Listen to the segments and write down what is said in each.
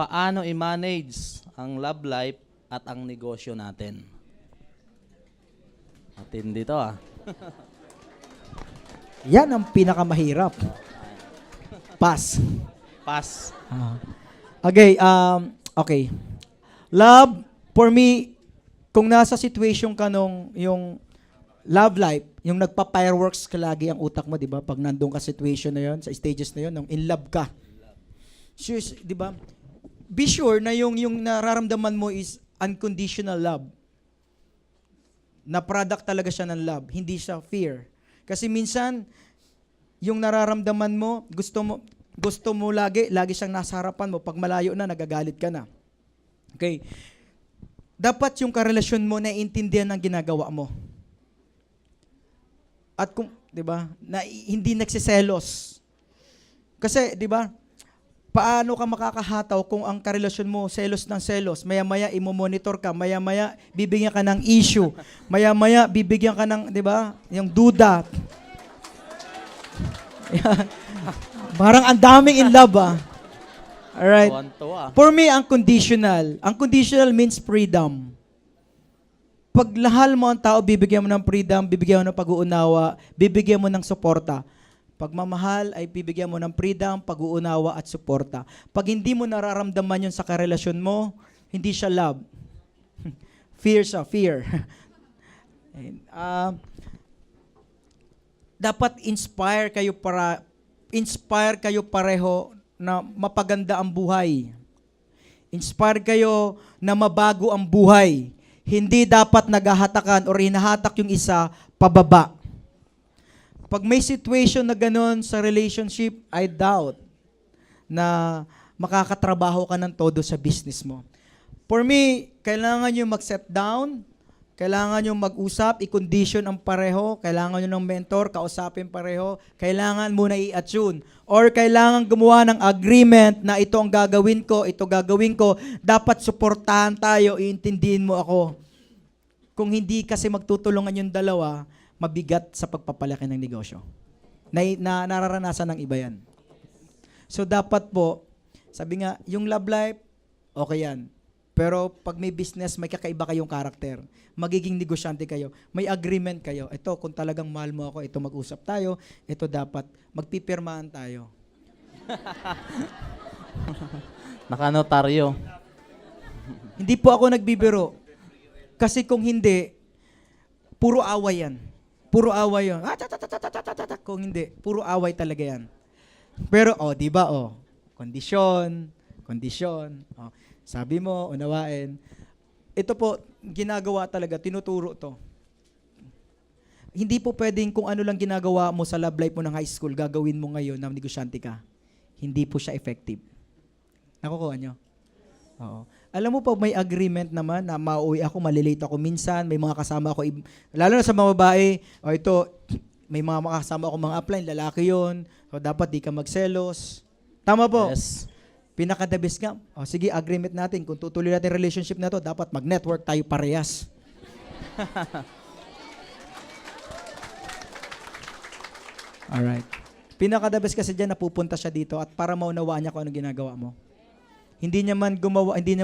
paano i-manage ang love life at ang negosyo natin. Matindi to ah. Yan ang pinakamahirap. Pass. Pass. Okay, okay. Love, for me, kung nasa situation ka nung yung love life, yung nagpa-fireworks ka lagi ang utak mo, di ba? Pag nandun ka situation na yon, sa stages na yon, nung in love ka. Sure, di ba? Be sure na yung nararamdaman mo is unconditional love. Na product talaga siya ng love, hindi siya fear. Kasi minsan, yung nararamdaman mo, gusto mo lagi siyang nasa harapan mo. Pag malayo na, nagagalit ka na. Okay? Dapat yung karelasyon mo naiintindihan ng ginagawa mo. At kung, 'di ba, na hindi nagsiselos. Kasi, 'di ba, paano ka makakahataw kung ang karelasyon mo selos ng selos? Maya-maya imo-monitor ka, maya-maya bibigyan ka ng issue, maya-maya bibigyan ka ng, 'di ba, yung duda. Parang ang daming in love ah. Alright. Tuwan-tuwa. For me, unconditional. Unconditional means freedom. Pag lahal mo ang tao, bibigyan mo ng freedom, bibigyan mo ng pag-uunawa, bibigyan mo ng suporta. Pagmamahal ay bibigyan mo ng freedom, pag-uunawa at suporta. Pag hindi mo nararamdaman yun sa karelasyon mo, hindi siya love. Fear siya, fear. Dapat inspire kayo pareho na mapaganda ang buhay. Inspire kayo na mabago ang buhay. Hindi dapat naghahatakan o hinahatak yung isa pababa. Pag may situation na ganun sa relationship, I doubt na makakatrabaho ka ng todo sa business mo. For me, kailangan nyo mag-set down, kailangan nyo mag-usap, i-condition ang pareho, kailangan nyo ng mentor, kausapin pareho, kailangan muna i-attune. Or kailangan gumawa ng agreement na ito ang gagawin ko, ito gagawin ko, dapat suportahan tayo, iintindihin mo ako. Kung hindi kasi magtutulungan yung dalawa, mabigat sa pagpapalaki ng negosyo. Na nararanasan ng iba yan. So dapat po, sabi nga, yung love life, okay yan. Pero pag may business, may kakaiba kayong karakter. Magiging negosyante kayo. May agreement kayo. Ito, kung talagang mahal mo ako, ito mag-usap tayo. Ito dapat, magpipirmahan tayo. Nakanotaryo. Hindi po ako nagbibiro. Kasi kung hindi, puro away yan. Puro away yun. Kung hindi, puro away talaga yan. Pero, di ba, kondisyon. Sabi mo, unawain. Ito po, ginagawa talaga, tinuturo to. Hindi po pwedeng kung ano lang ginagawa mo sa love life mo ng high school, gagawin mo ngayon na negosyante ka. Hindi po siya effective. Nakukuha nyo? Oo. Alam mo po, may agreement naman na mauwi ako, malilate ako minsan, may mga kasama ako, lalo na sa mga babae, ito, may mga kasama ako mga upline, lalaki yon, so dapat di ka magselos. Tama po? Yes. Pinaka-the best nga. Sige, agreement natin. Kung tutuloy natin relationship na to, dapat mag-network tayo parehas. Alright. Pinaka-the best kasi dyan, napupunta siya dito at para maunawaan niya kung ano ginagawa mo. Hindi niya man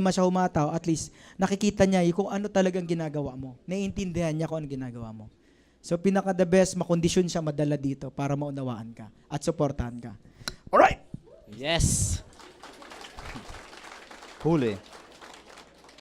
siya humataw, at least nakikita niya kung ano talagang ginagawa mo. Naiintindihan niya kung ano ginagawa mo. So, pinaka-the best, makondisyon siya madala dito para maunawaan ka at supportahan ka. Alright! Yes. Huli.